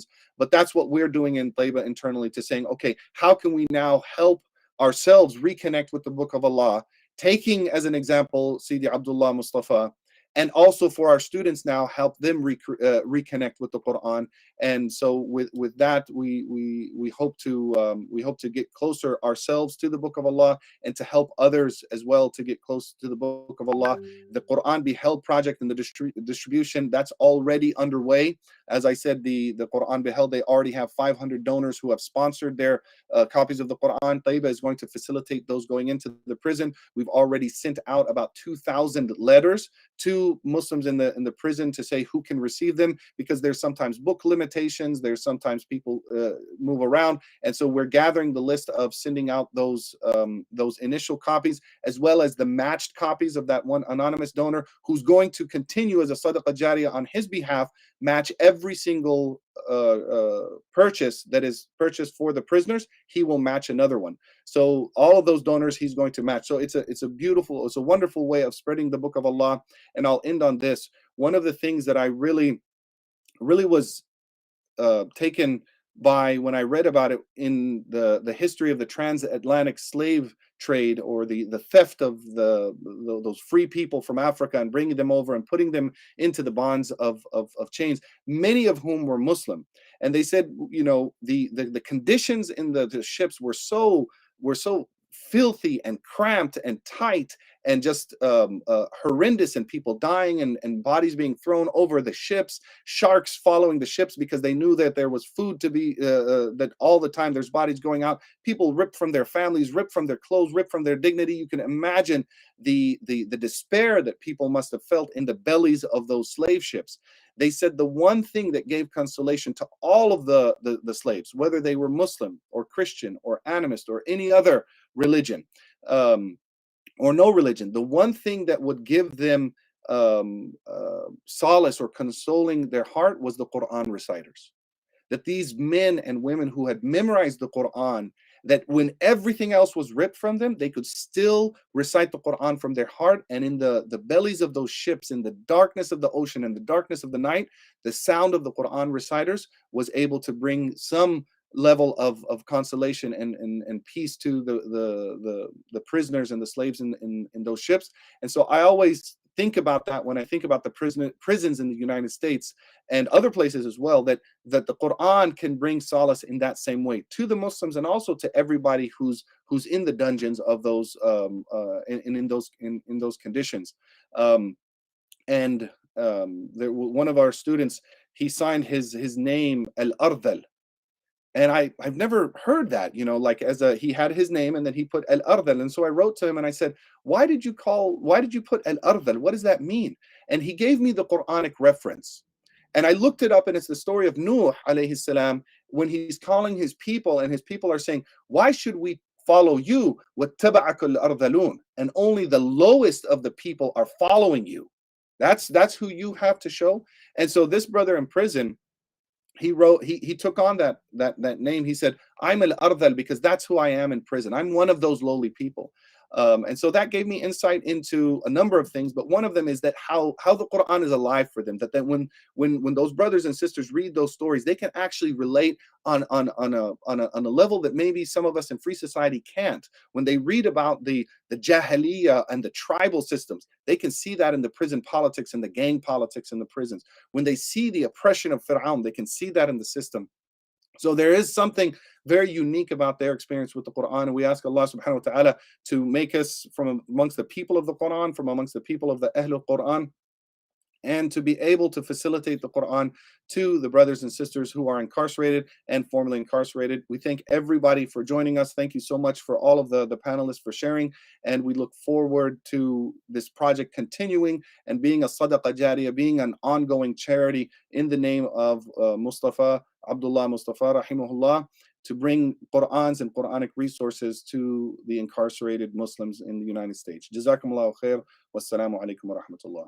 institutions. But that's what we're doing in Taiba internally, to saying, okay, how can we now help ourselves reconnect with the Book of Allah, taking as an example Sidi Abdullah Mustafa, and also for our students now help them reconnect with the Quran. And so with that, we hope to get closer ourselves to the Book of Allah, and to help others as well to get close to the Book of Allah. The Quran Beheld project and the distribution, that's already underway. As I said, the Quran Beheld, they already have 500 donors who have sponsored their copies of the Quran. Taiba is going to facilitate those going into the prison. We've already sent out about 2,000 letters to Muslims in the prison to say who can receive them, because there's sometimes book limitations, there's sometimes people move around, and so we're gathering the list of sending out those initial copies, as well as the matched copies of that one anonymous donor who's going to continue as a sadaqah jariyah on his behalf, match every single purchase that is purchased for the prisoners. He will match another one. So all of those donors he's going to match. So it's a wonderful way of spreading the Book of Allah. And I'll end on this. One of the things that I really was taken by when I read about it in the history of the transatlantic slave trade, or the theft of those free people from Africa and bringing them over and putting them into the bonds of chains, many of whom were Muslim. And they said, you know, the conditions in the ships were so filthy and cramped and tight and just horrendous, and people dying and bodies being thrown over the ships, sharks following the ships because they knew that there was food to be, that all the time there's bodies going out, people ripped from their families, ripped from their clothes, ripped from their dignity. You can imagine the despair that people must have felt in the bellies of those slave ships. They said the one thing that gave consolation to all of the slaves, whether they were Muslim or Christian or animist or any other religion, or no religion, the one thing that would give them solace or consoling their heart was the Quran reciters. That these men and women who had memorized the Quran, that when everything else was ripped from them, they could still recite the Quran from their heart. And in the bellies of those ships, in the darkness of the ocean and the darkness of the night, the sound of the Quran reciters was able to bring some level of consolation and peace to the prisoners and the slaves in those ships. And so I always think about that when I think about the prisons in the United States and other places as well, that the Quran can bring solace in that same way to the Muslims, and also to everybody who's in the dungeons of those in those conditions. One of our students, he signed his name Al-Ardal. And I've never heard that, you know, like he had his name and then he put Al-Ardal. And so I wrote to him and I said, why did you put Al-Ardal? What does that mean? And he gave me the Quranic reference. And I looked it up, and it's the story of Nuh alayhi salam, when he's calling his people, and his people are saying, why should we follow you? وَاتَّبَعَكَ الْأَرْذَلُونَ. And only the lowest of the people are following you. That's who you have to show. And so this brother in prison, he took on that name. He said, I'm al-ardal because that's who I am in prison. I'm one of those lowly people. And so that gave me insight into a number of things, but one of them is that how the Quran is alive for them, that when those brothers and sisters read those stories, they can actually relate on a level that maybe some of us in free society can't. When they read about the jahiliyyah and the tribal systems, they can see that in the prison politics and the gang politics in the prisons. When they see the oppression of Fir'aun, they can see that in the system. So there is something very unique about their experience with the Quran, and we ask Allah subhanahu wa ta'ala to make us from amongst the people of the Quran, from amongst the people of the Ahlul Quran, and to be able to facilitate the Quran to the brothers and sisters who are incarcerated and formerly incarcerated. We thank everybody for joining us. Thank you so much for all of the panelists for sharing, and we look forward to this project continuing and being a sadaqah jariyah, being an ongoing charity in the name of Abdullah Mustafa rahimahullah, to bring Qur'ans and Quranic resources to the incarcerated Muslims in the United States. Jazakumullahu khair. Wassalamu alaikum wa rahmatullah.